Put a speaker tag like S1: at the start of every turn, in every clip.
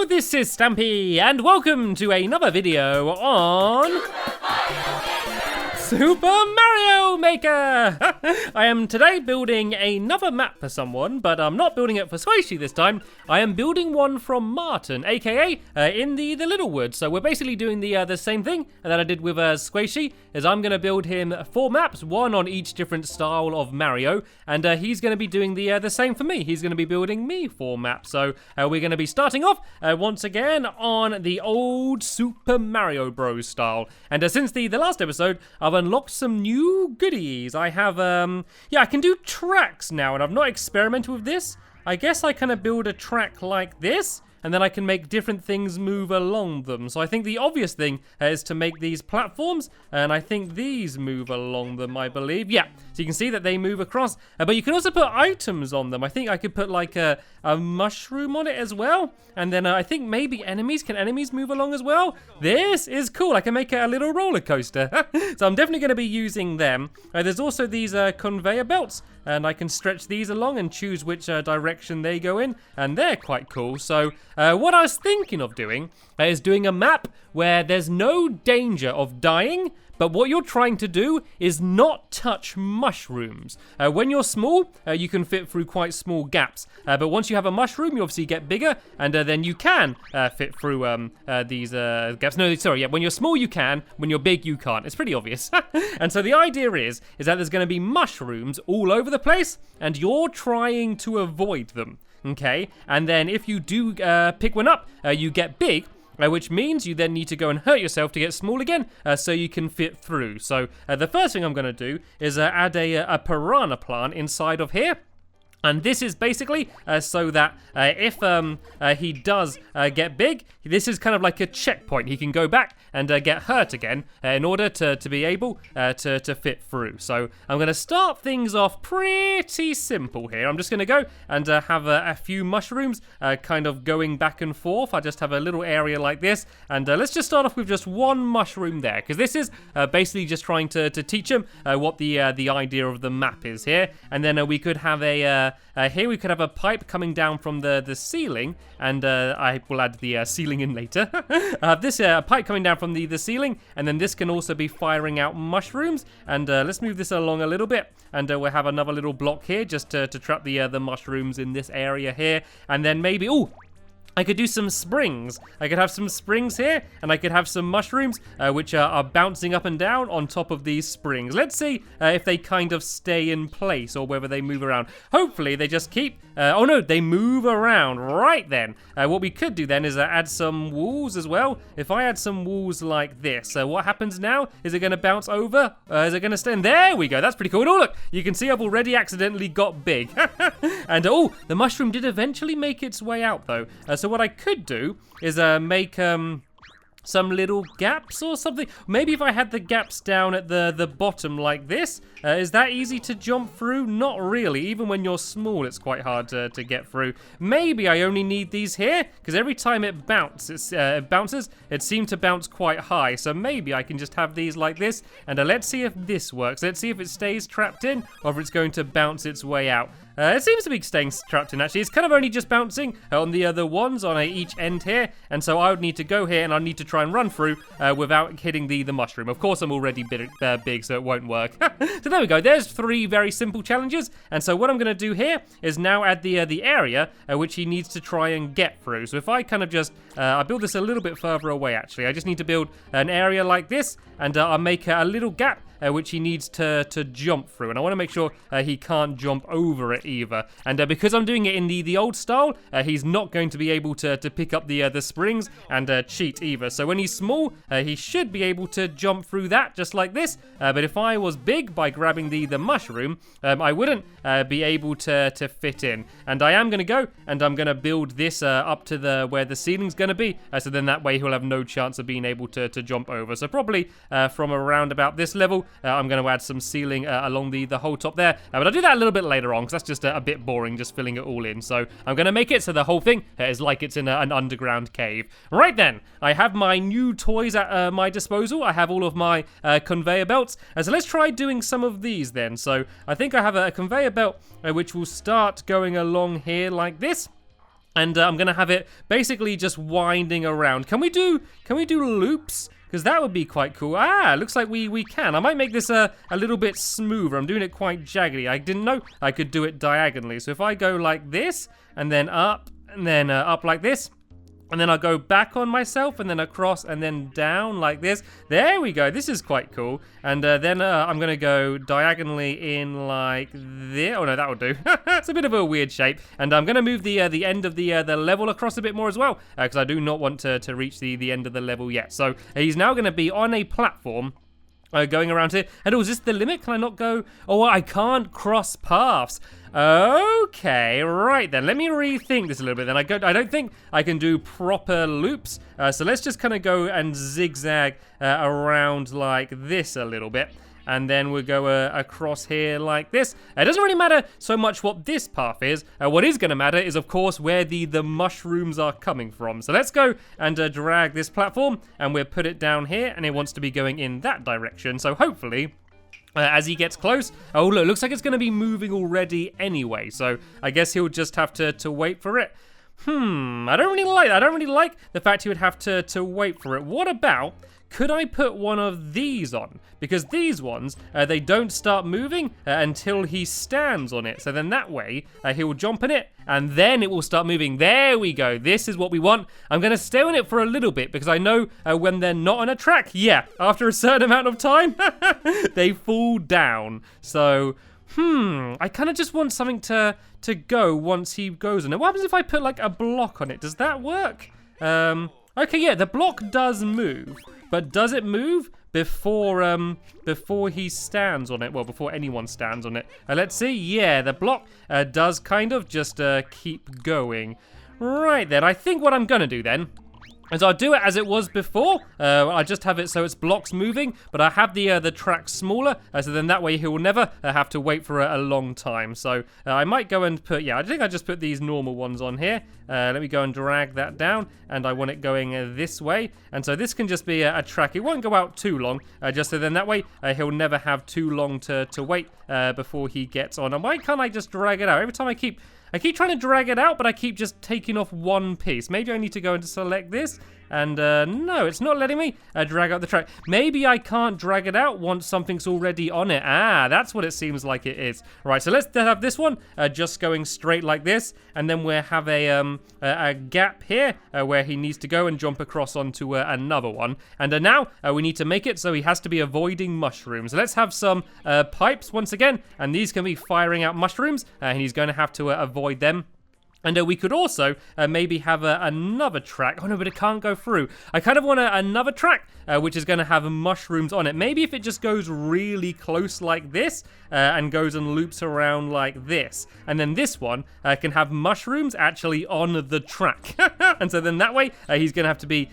S1: Hello, this is Stampy, and welcome to another video on Super Mario Maker! I am today building another map for someone, but I'm not building it for Squishy this time. I am building one from Martyn, aka in the Little Woods. So we're basically doing the same thing that I did with Squishy, is I'm going to build him 4 maps, one on each different style of Mario, and he's going to be doing the same for me. He's going to be building me 4 maps. So we're going to be starting off once again on the old Super Mario Bros. Style. And since the last episode, I've unlocked some new goodies. I have, I can do tracks now, and I've not experimented with this. I guess I kind of build a track like this, and then I can make different things move along them. So I think the obvious thing is to make these platforms, and I think these move along them, I believe. Yeah, so you can see that they move across, but you can also put items on them. I think I could put like a mushroom on it as well, and then I think maybe enemies. Can enemies move along as well? This is cool. I can make it a little roller coaster. So I'm definitely going to be using them. There's also these conveyor belts, and I can stretch these along and choose which direction they go in, and they're quite cool. So what I was thinking of doing is doing a map where there's no danger of dying, but what you're trying to do is not touch mushrooms. When you're small, you can fit through quite small gaps, but once you have a mushroom, you obviously get bigger, and then you can fit through these gaps. No, sorry, yeah, when you're small you can, when you're big you can't. It's pretty obvious. And so the idea is that there's going to be mushrooms all over the place, and you're trying to avoid them. Okay, and then if you do pick one up, you get big, which means you then need to go and hurt yourself to get small again, so you can fit through. So the first thing I'm going to do is add a piranha plant inside of here. And this is basically so that if he does get big, this is kind of like a checkpoint. He can go back and get hurt again in order to be able to fit through. So I'm going to start things off pretty simple here. I'm just going to go and have a few mushrooms kind of going back and forth. I just have a little area like this. And let's just start off with just one mushroom there, because this is basically just trying to teach him what the idea of the map is here. And then we could have here we could have a pipe coming down from the ceiling, and I will add the ceiling in later. This pipe coming down from the ceiling, and then this can also be firing out mushrooms. And let's move this along a little bit, and we'll have another little block here just to trap the mushrooms in this area here. And then maybe, I could do some springs. I could have some springs here, and I could have some mushrooms, which are bouncing up and down on top of these springs. Let's see if they kind of stay in place or whether they move around. Hopefully they just keep, oh no, they move around. Right then, what we could do then is add some walls as well. If I add some walls like this, what happens now? Is it going to bounce over? Is it going to stay? And there we go. That's pretty cool. Oh look, you can see I've already accidentally got big. And the mushroom did eventually make its way out though. So what I could do is make some little gaps or something. Maybe if I had the gaps down at the bottom like this. Is that easy to jump through? Not really. Even when you're small, it's quite hard to get through. Maybe I only need these here, because every time it bounces, it seemed to bounce quite high. So maybe I can just have these like this. And let's see if this works. Let's see if it stays trapped in, or if it's going to bounce its way out. It seems to be staying trapped in, actually. It's kind of only just bouncing on the other ones on each end here. And so I would need to go here, and I need to try and run through without hitting the mushroom. Of course, I'm already big, so it won't work. So there we go. There's 3 very simple challenges. And so what I'm going to do here is now add the area which he needs to try and get through. So if I kind of just, I build this a little bit further away, actually. I just need to build an area like this, and I'll make a little gap which he needs to jump through. And I want to make sure he can't jump over it either. And because I'm doing it in the old style, he's not going to be able to pick up the springs and cheat either. So when he's small, he should be able to jump through that just like this. But if I was big, by grabbing the mushroom, I wouldn't be able to fit in. And I am going to go and I'm going to build this up to where the ceiling's going to be. So then that way he'll have no chance of being able to jump over. So probably from around about this level, I'm going to add some ceiling along the whole top there. But I'll do that a little bit later on, because that's just a bit boring, just filling it all in. So I'm going to make it so the whole thing is like it's in an underground cave. Right then, I have my new toys at my disposal. I have all of my conveyor belts. So let's try doing some of these then. So I think I have a conveyor belt which will start going along here like this. And I'm gonna have it basically just winding around. Can we do loops? Because that would be quite cool. Looks like we can. I might make this a little bit smoother. I'm doing it quite jaggedy. I didn't know I could do it diagonally. So if I go like this, and then up like this, and then I'll go back on myself, and then across, and then down like this. There we go. This is quite cool. And then I'm going to go diagonally in like this. Oh, no, that will do. It's a bit of a weird shape. And I'm going to move the end of the level across a bit more as well, because I do not want to reach the end of the level yet. So he's now going to be on a platform. Going around here. And is this the limit? Can I not go? Oh, I can't cross paths. Okay, right then. Let me rethink this a little bit. Then I don't think I can do proper loops. So let's just kind of go and zigzag around like this a little bit. And then we'll go across here like this. It doesn't really matter so much what this path is. What is going to matter is, of course, where the mushrooms are coming from. So let's go and drag this platform, and we'll put it down here, and it wants to be going in that direction. So hopefully, as he gets close, oh look, looks like it's going to be moving already anyway. So I guess he'll just have to wait for it. I don't really like the fact he would have to wait for it. What about, could I put one of these on? Because these ones, they don't start moving until he stands on it. So then that way, he will jump in it, and then it will start moving. There we go. This is what we want. I'm going to stay on it for a little bit, because I know when they're not on a track, after a certain amount of time, they fall down. So, I kind of just want something to go once he goes on it. What happens if I put like a block on it? Does that work? Okay, yeah, the block does move. But does it move before he stands on it? Well, before anyone stands on it. Let's see. Yeah, the block does kind of just keep going. Right then, I think what I'm going to do then is I'll do it as it was before. I just have it so it's blocks moving, but I have the track smaller, so then that way he will never have to wait for a long time. So I might go and put, I think I just put these normal ones on here. Let me go and drag that down, and I want it going this way. And so this can just be a track. It won't go out too long, just so then that way he'll never have too long to wait before he gets on. And why can't I just drag it out? Every time I keep trying to drag it out, but I keep just taking off one piece. Maybe I need to go and select this. And no, it's not letting me drag out the track. Maybe I can't drag it out once something's already on it. That's what it seems like it is. Right, so let's have this one just going straight like this. And then we'll have a gap here where he needs to go and jump across onto another one. And now we need to make it so he has to be avoiding mushrooms. Let's have some pipes once again. And these can be firing out mushrooms. And he's going to have to avoid them. And we could also maybe have another track. Oh no, but it can't go through. I kind of want another track which is going to have mushrooms on it. Maybe if it just goes really close like this and goes and loops around like this. And then this one can have mushrooms actually on the track. And so then that way he's going to have to be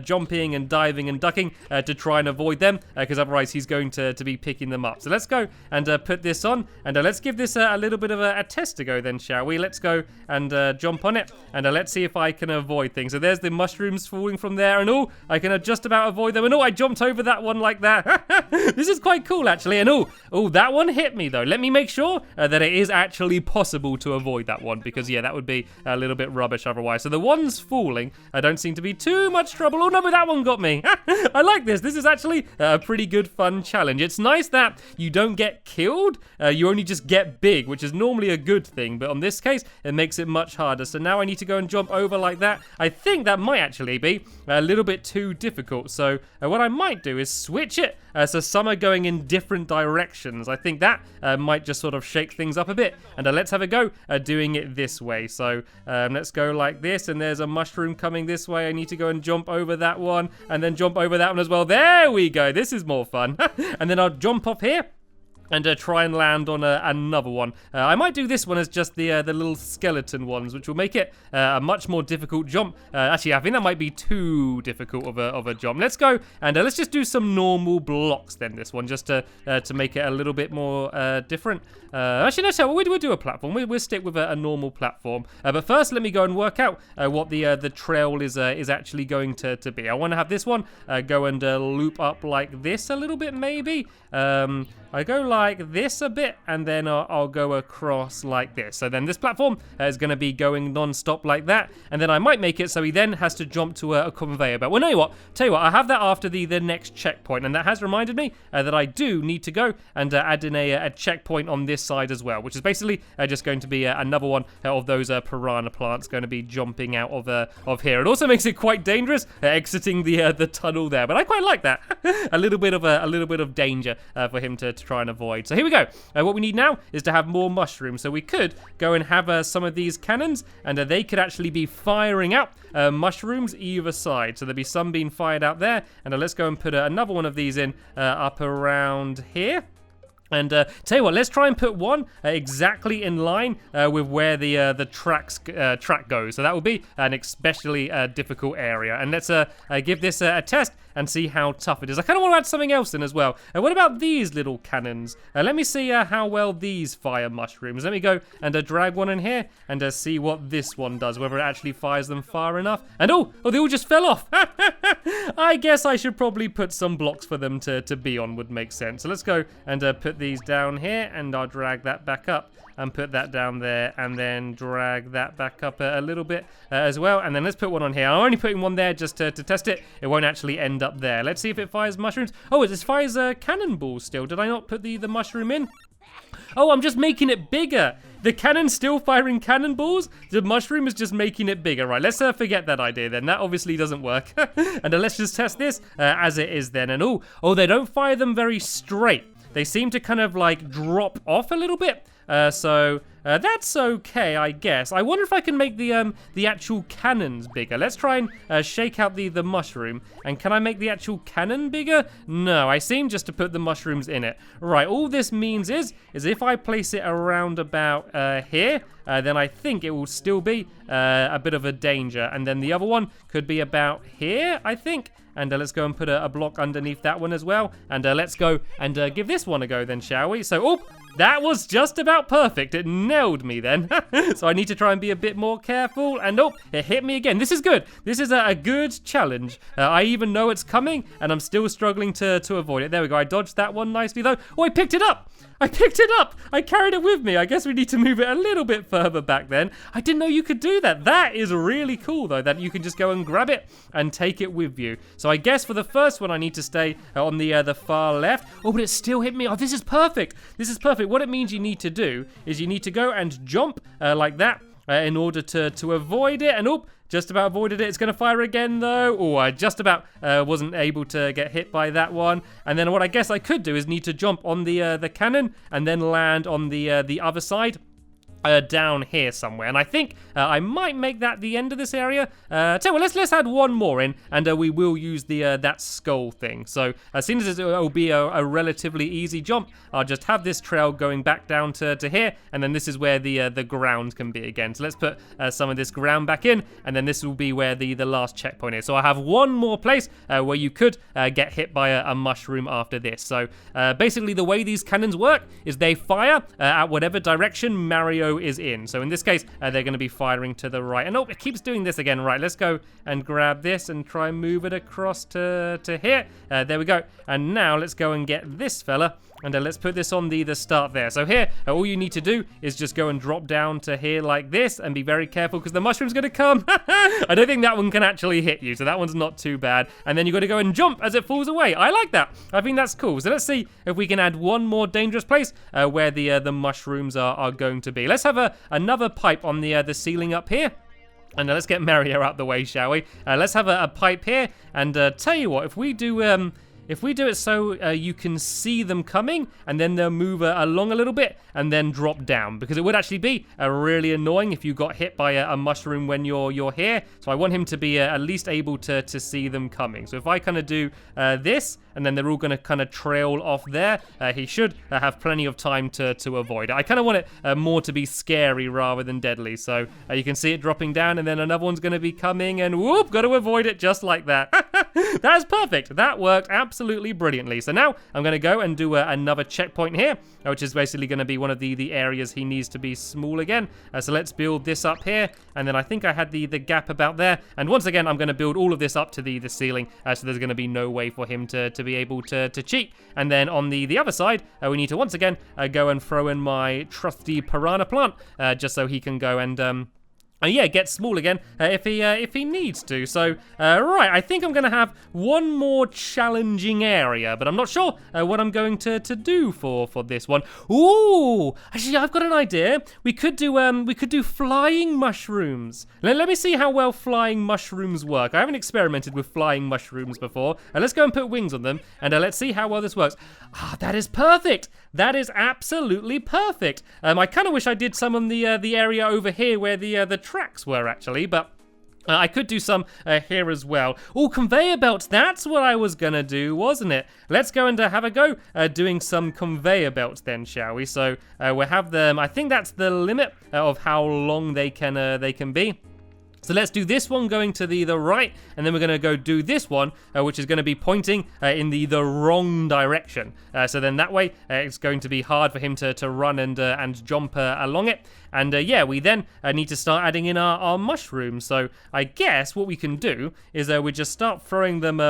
S1: jumping and diving and ducking to try and avoid them, because otherwise he's going to be picking them up. So let's go and put this on, and let's give this a little bit of a test to go then, shall we? Let's go and jump on it, and let's see if I can avoid things. So there's the mushrooms falling from there, and I can just about avoid them, and I jumped over that one like that. This is quite cool actually, and that one hit me though. Let me make sure that it is actually possible to avoid that one, because that would be a little bit rubbish otherwise. So the ones falling don't seem to be too much trouble. Oh no, but that one got me. I like this. This is actually a pretty good fun challenge. It's nice that you don't get killed, you only just get big, which is normally a good thing, but on this case it makes it much harder. So now I need to go and jump over like that. I think that might actually be a little bit too difficult. So what I might do is switch it so some are going in different directions. I think that might just sort of shake things up a bit. And let's have a go doing it this way. So let's go like this, and there's a mushroom coming this way. I need to go and jump over that one, and then jump over that one as well. There we go. This is more fun. And then I'll jump up here and try and land on another one. I might do this one as just the little skeleton ones, which will make it a much more difficult jump. Actually, I think that might be too difficult of a jump. Let's go and let's just do some normal blocks then, this one, just to make it a little bit more different. Actually, no, we'll do a platform. We'll stick with a normal platform. But first, let me go and work out what the trail is actually going to be. I want to have this one go and loop up like this a little bit, maybe. I go like this a bit, and then I'll go across like this. So then this platform is going to be going non-stop like that, and then I might make it so he then has to jump to a conveyor belt. Well, tell you what, I have that after the next checkpoint, and that has reminded me that I do need to go and add in a checkpoint on this side as well, which is basically just going to be another one of those piranha plants going to be jumping out of here. It also makes it quite dangerous exiting the tunnel there, but I quite like that. a little bit of danger for him to try and avoid. So here we go. What we need now is to have more mushrooms. So we could go and have some of these cannons, and they could actually be firing out mushrooms either side. So there'll be some being fired out there, and let's go and put another one of these in up around here. And tell you what, let's try and put one exactly in line with where the track goes. So that will be an especially difficult area. And let's give this a test and see how tough it is. I kind of want to add something else in as well. What about these little cannons? Let me see how well these fire mushrooms. Let me go and drag one in here and see what this one does, whether it actually fires them far enough. And oh, they all just fell off. I guess I should probably put some blocks for them to be on, would make sense. So let's go and put these down here, and I'll drag that back up and put that down there, and then drag that back up a little bit as well. And then let's put one on here. I'm only putting one there just to test it. It won't actually end up there. Let's see if it fires mushrooms. Oh, it just fires cannonballs still. Did I not put the mushroom in? Oh, I'm just making it bigger. The cannon's still firing cannonballs. The mushroom is just making it bigger. Right, let's forget that idea then. That obviously doesn't work. And let's just test this as it is then. And oh, they don't fire them very straight. They seem to kind of like drop off a little bit. So that's okay, I guess. I wonder if I can make the actual cannons bigger. Let's try and shake out the mushroom. And can I make the actual cannon bigger? No, I seem just to put the mushrooms in it. Right, all this means is if I place it around about here, then I think it will still be a bit of a danger. And then the other one could be about here, I think. And let's go and put a block underneath that one as well. And let's go and give this one a go then, shall we? So, oh, that was just about perfect. It nailed me then. So I need to try and be a bit more careful. And oh, it hit me again. This is good. This is a good challenge. I even know it's coming, and I'm still struggling to avoid it. There we go. I dodged that one nicely, though. Oh, I picked it up. I picked it up. I carried it with me. I guess we need to move it a little bit further back then. I didn't know you could do that. That is really cool, though, that you can just go and grab it and take it with you. So I guess for the first one, I need to stay on the far left. Oh, but it still hit me. Oh, this is perfect. This is perfect. What it means you need to do is you need to go and jump like that in order to avoid it. And oh, just about avoided it. It's going to fire again, though. Oh, I just about wasn't able to get hit by that one. And then what I guess I could do is need to jump on the cannon and then land on the other side. Down here somewhere, and I think I might make that the end of this area. Tell you what, let's add one more in, and we will use the that skull thing. So as soon as it'll be a relatively easy jump, I'll just have this trail going back down to here, and then this is where the ground can be again. So let's put some of this ground back in, and then this will be where the last checkpoint is. So I have one more place where you could get hit by a mushroom after this. So basically the way these cannons work is they fire at whatever direction Mario is in. So in this case, they're going to be firing to the right. And oh, it keeps doing this again. Right, let's go and grab this and try and move it across to here. There we go. And now let's go and get this fella. And let's put this on the start there. So here, all you need to do is just go and drop down to here like this and be very careful because the mushroom's going to come. I don't think that one can actually hit you, so that one's not too bad. And then you've got to go and jump as it falls away. I like that. I think that's cool. So let's see if we can add one more dangerous place where the mushrooms are going to be. Let's have another pipe on the ceiling up here. And let's get Mario out the way, shall we? Let's have a pipe here. And tell you what, if we do it so you can see them coming, and then they'll move along a little bit and then drop down, because it would actually be really annoying if you got hit by a mushroom when you're here. So I want him to be at least able to see them coming. So if I kind of do this, and then they're all going to kind of trail off there, he should have plenty of time to avoid it. I kind of want it more to be scary rather than deadly. So you can see it dropping down, and then another one's going to be coming, and whoop, got to avoid it just like that. That's perfect. That worked absolutely brilliantly. So now I'm going to go and do another checkpoint here, which is basically going to be one of the areas he needs to be small again. So let's build this up here, and then I think I had the gap about there. And once again, I'm going to build all of this up to the ceiling, so there's going to be no way for him to be able to cheat. And then on the other side, we need to once again go and throw in my trusty piranha plant, just so he can go and yeah, get small again if he needs to. So, right, I think I'm going to have one more challenging area, but I'm not sure what I'm going to do for this one. Ooh, actually, I've got an idea. We could do flying mushrooms. Let me see how well flying mushrooms work. I haven't experimented with flying mushrooms before. Let's go and put wings on them, and let's see how well this works. Ah, that is perfect. That is absolutely perfect. I kind of wish I did some on the area over here where the tracks were actually, but I could do some here as well. Oh, conveyor belts, that's what I was gonna do, wasn't it? Let's go and have a go doing some conveyor belts then, shall we? So we'll have them, I think that's the limit of how long they can be. So let's do this one going to the right, and then we're going to go do this one, which is going to be pointing in the wrong direction. So then that way, it's going to be hard for him to run and jump along it. And yeah, we then need to start adding in our mushrooms. So I guess what we can do is we just start throwing them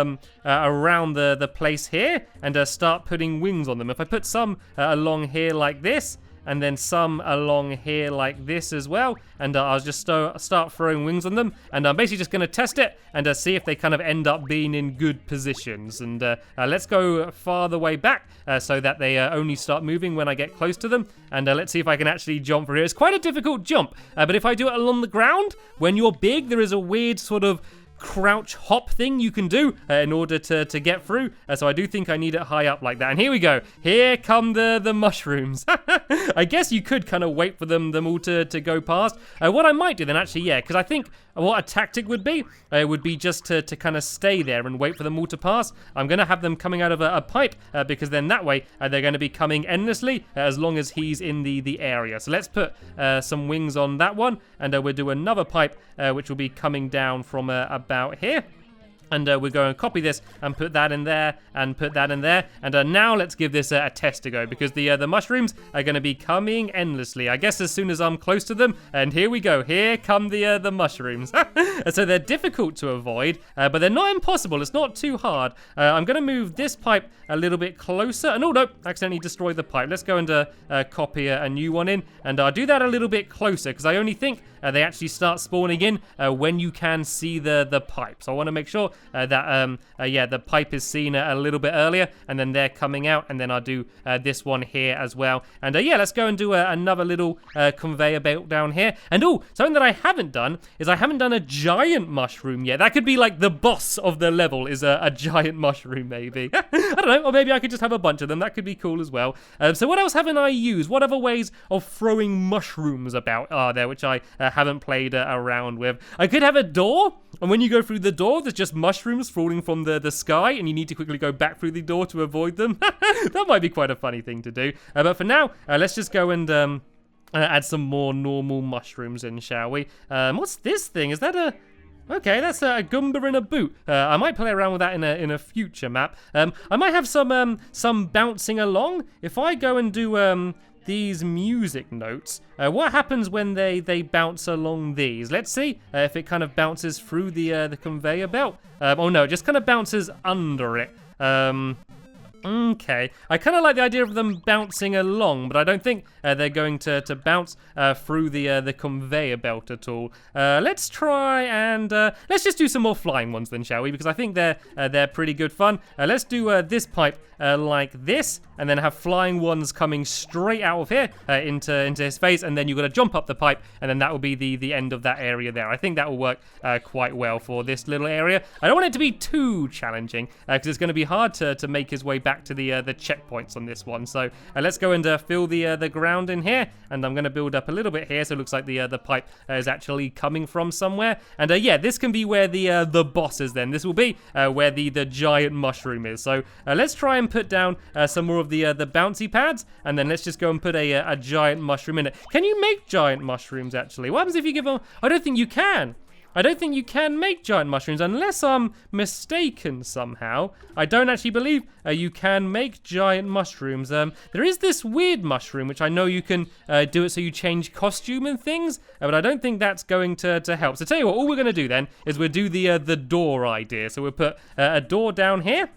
S1: around the place here, and start putting wings on them. If I put some along here like this, and then some along here like this as well, and I'll just start throwing wings on them, and I'm basically just going to test it and see if they kind of end up being in good positions. And let's go farther way back so that they only start moving when I get close to them, and let's see if I can actually jump through here. It's quite a difficult jump, but if I do it along the ground, when you're big, there is a weird sort of crouch hop thing you can do in order to get through, so I do think I need it high up like that. And here we go, here come the mushrooms. I guess you could kind of wait for them all to go past. What I might do then actually, yeah, because I think what a tactic would be just to kind of stay there and wait for them all to pass. I'm going to have them coming out of a pipe, because then that way they're going to be coming endlessly as long as he's in the area. So let's put some wings on that one, and we'll do another pipe which will be coming down from about here. And we're going to copy this and put that in there and put that in there. And now let's give this a test to go, because the mushrooms are going to be coming endlessly. I guess as soon as I'm close to them. And here we go. Here come the mushrooms. So they're difficult to avoid, but they're not impossible. It's not too hard. I'm going to move this pipe a little bit closer. And oh no, accidentally destroyed the pipe. Let's go and copy a new one in. And I'll do that a little bit closer, because I only think they actually start spawning in when you can see the pipe. So I want to make sure that yeah, the pipe is seen a little bit earlier, and then they're coming out, and then I'll do this one here as well. And yeah, let's go and do another little conveyor belt down here. And oh, something that I haven't done is I haven't done a giant mushroom yet. That could be like the boss of the level is a giant mushroom, maybe. I don't know, or maybe I could just have a bunch of them. That could be cool as well. So what else haven't I used? What other ways of throwing mushrooms about are there, which I haven't played around with? I could have a door, and when you go through the door, there's just mushrooms falling from the sky, and you need to quickly go back through the door to avoid them. That might be quite a funny thing to do. But for now, let's just go and add some more normal mushrooms in, shall we? What's this thing? Is that a... Okay, that's a Goomba in a boot. I might play around with that in a future map. I might have some bouncing along. If I go and do these music notes, what happens when they bounce along these? Let's see if it kind of bounces through the conveyor belt. Oh no, it just kind of bounces under it. Okay, I kind of like the idea of them bouncing along, but I don't think they're going to bounce through the conveyor belt at all. Let's try and let's just do some more flying ones then, shall we? Because I think they're pretty good fun. Let's do this pipe like this, and then have flying ones coming straight out of here into his face, and then you've got to jump up the pipe, and then that will be the end of that area there. I think that will work quite well for this little area. I don't want it to be too challenging, because it's going to be hard to make his way back to the checkpoints on this one. So let's go and fill the ground in here, and I'm going to build up a little bit here, so it looks like the pipe is actually coming from somewhere. And yeah, this can be where the boss is then. This will be where the giant mushroom is. So let's try and put down some more of the bouncy pads, and then let's just go and put a giant mushroom in it. Can you make giant mushrooms actually? What happens if you give them... I don't think you can. I don't think you can make giant mushrooms unless I'm mistaken somehow. I don't actually believe you can make giant mushrooms. There is this weird mushroom, which I know you can do it so you change costume and things, but I don't think that's going to help. So tell you what, all we're going to do then is we'll do the door idea. So we'll put a door down here.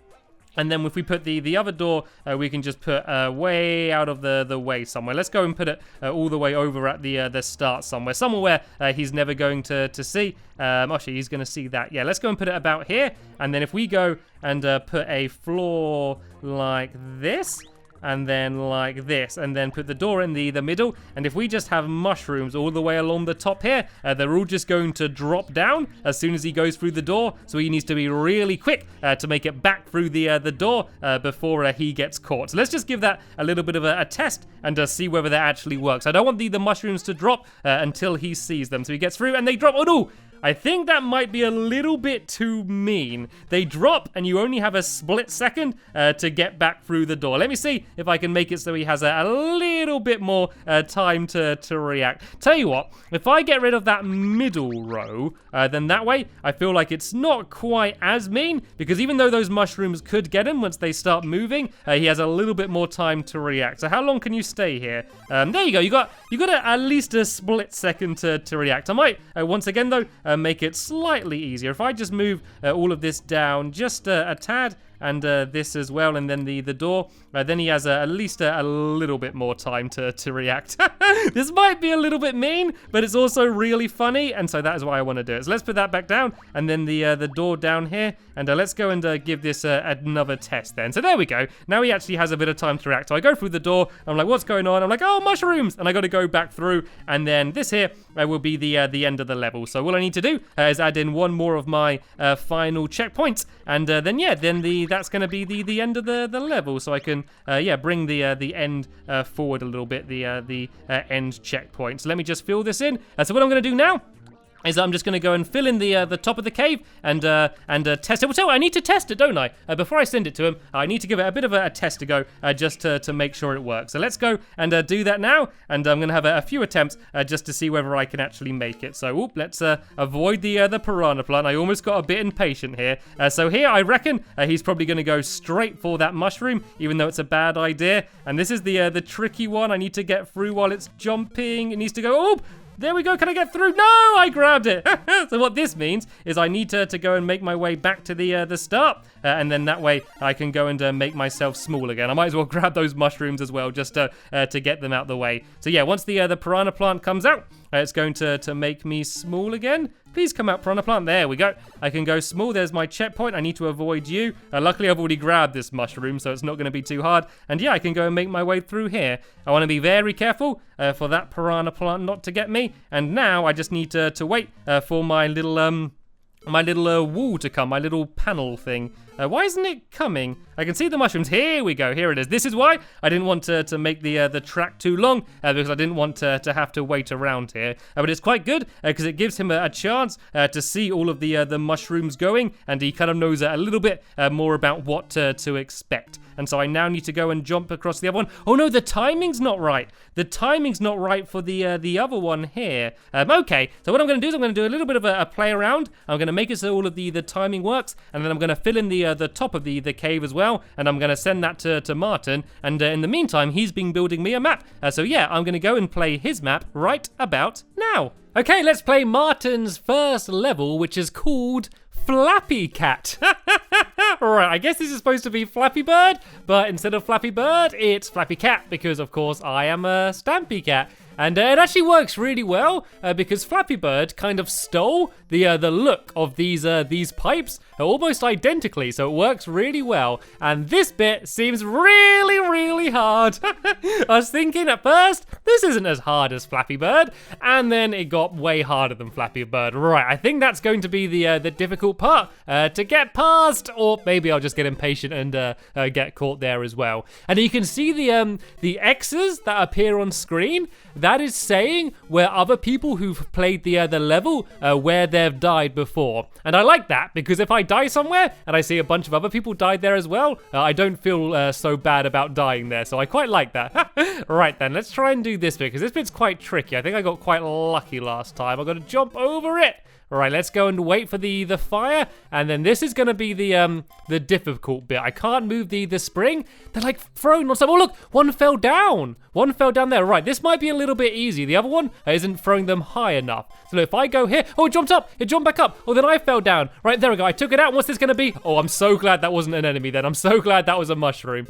S1: And then if we put the other door, we can just put way out of the way somewhere. Let's go and put it all the way over at the start somewhere where he's never going to see. Actually, he's going to see that. Yeah, let's go and put it about here. And then if we go and put a floor like this, and then like this, and then put the door in the middle, and if we just have mushrooms all the way along the top here, they're all just going to drop down as soon as he goes through the door, so he needs to be really quick to make it back through the door before he gets caught. So let's just give that a little bit of a test and see whether that actually works. I don't want the mushrooms to drop until he sees them, so he gets through and they drop. Oh no! I think that might be a little bit too mean. They drop and you only have a split second to get back through the door. Let me see if I can make it so he has a little bit more time to react. Tell you what, if I get rid of that middle row, then that way I feel like it's not quite as mean, because even though those mushrooms could get him once they start moving, he has a little bit more time to react. So how long can you stay here? There you go. You got at least a split second to react. I might once again though make it slightly easier. If I just move all of this down just a tad, and this as well, and then the door, then he has at least a little bit more time to react. This might be a little bit mean, but it's also really funny, and so that is why I want to do it. So let's put that back down, and then the door down here, and let's go and give this another test then. So there we go. Now he actually has a bit of time to react. So I go through the door, I'm like, what's going on? I'm like, oh, mushrooms, and I got to go back through, and then this here will be the end of the level. So all I need to do is add in one more of my final checkpoints, and then that's going to be the end of the level. So I can bring the end forward a little bit, the end checkpoint. So let me just fill this in. So what I'm going to do now is I'm just going to go and fill in the top of the cave and test it. Well, so I need to test it, don't I? Before I send it to him, I need to give it a bit of a test to go just to make sure it works. So let's go and do that now, and I'm going to have a few attempts just to see whether I can actually make it. So let's avoid the piranha plant. I almost got a bit impatient here. So here I reckon he's probably going to go straight for that mushroom, even though it's a bad idea. And this is the tricky one. I need to get through while it's jumping. It needs to go. Oh! There we go. Can I get through? No, I grabbed it. So what this means is I need to go and make my way back to the start, and then that way I can go and make myself small again. I might as well grab those mushrooms as well, just to get them out the way. So yeah, once the piranha plant comes out, it's going to make me small again. Please come out, piranha plant. There we go. I can go small. There's my checkpoint. I need to avoid you. Luckily, I've already grabbed this mushroom, so it's not going to be too hard. And yeah, I can go and make my way through here. I want to be very careful for that piranha plant not to get me. And now I just need to wait for my little wall to come, my little panel thing. Why isn't it coming? I can see the mushrooms. Here we go. Here it is. This is why I didn't want to make the track too long, because I didn't want to have to wait around here. But it's quite good because it gives him a chance to see all of the mushrooms going, and he kind of knows a little bit more about what to expect. And so I now need to go and jump across the other one. Oh no, the timing's not right. The timing's not right for the other one here. Okay, so what I'm going to do is I'm going to do a little bit of a play around. I'm going to make it so all of the timing works, and then I'm going to fill in the top of the cave as well, and I'm going to send that to Martyn. And in the meantime, he's been building me a map. So yeah, I'm going to go and play his map right about now. Okay, let's play Martyn's first level, which is called Flappy Cat. Right, I guess this is supposed to be Flappy Bird, but instead of Flappy Bird, it's Flappy Cat, because of course I am a Stampy Cat. And it actually works really well because Flappy Bird kind of stole the look of these pipes almost identically, so it works really well. And this bit seems really, really hard. I was thinking at first, this isn't as hard as Flappy Bird, and then it got way harder than Flappy Bird. Right, I think that's going to be the difficult part to get past, or maybe I'll just get impatient and get caught there as well. And you can see the X's that appear on screen. That is saying where other people who've played the level, where they've died before. And I like that, because if I die somewhere and I see a bunch of other people died there as well, I don't feel so bad about dying there. So I quite like that. Right then, let's try and do this bit, because this bit's quite tricky. I think I got quite lucky last time. I got to jump over it. All right, let's go and wait for the fire, and then this is gonna be the difficult bit. I can't move the spring. They're like thrown on something. Oh look, one fell down. One fell down there. Right, this might be a little bit easy. The other one isn't throwing them high enough. So if I go here, oh, it jumped up. It jumped back up. Oh, then I fell down. Right, there we go. I took it out. What's this gonna be? Oh, I'm so glad that wasn't an enemy then. I'm so glad that was a mushroom.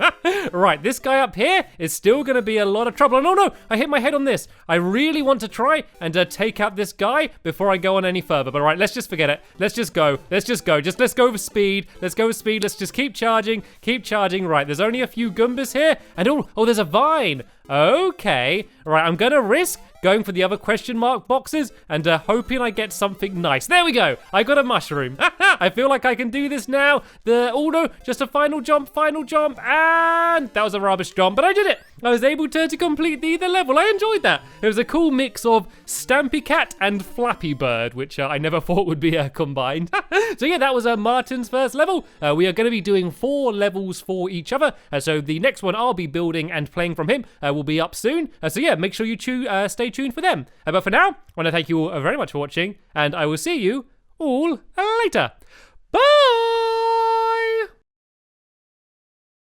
S1: Right, this guy up here is still gonna be a lot of trouble. Oh, no, I hit my head on this. I really want to try and take out this guy before I go on any further. But all right, let's just forget it. Let's just go. Let's go. Let's go with speed. Let's go with speed. Let's just keep charging. Keep charging. Right, there's only a few Goombas here. And oh, there's a vine. Okay. All right, I'm gonna risk going for the other question mark boxes and hoping I get something nice. There we go. I got a mushroom. I feel like I can do this now. Oh no, just a final jump, and that was a rubbish jump, but I did it. I was able to complete the level. I enjoyed that. It was a cool mix of Stampy Cat and Flappy Bird, which I never thought would be combined. So yeah, that was Martyn's first level. We are going to be doing 4 levels for each other. So the next one I'll be building and playing from him will be up soon. So yeah, make sure you stay tuned for them. But for now, I want to thank you all very much for watching, and I will see you all later. Bye!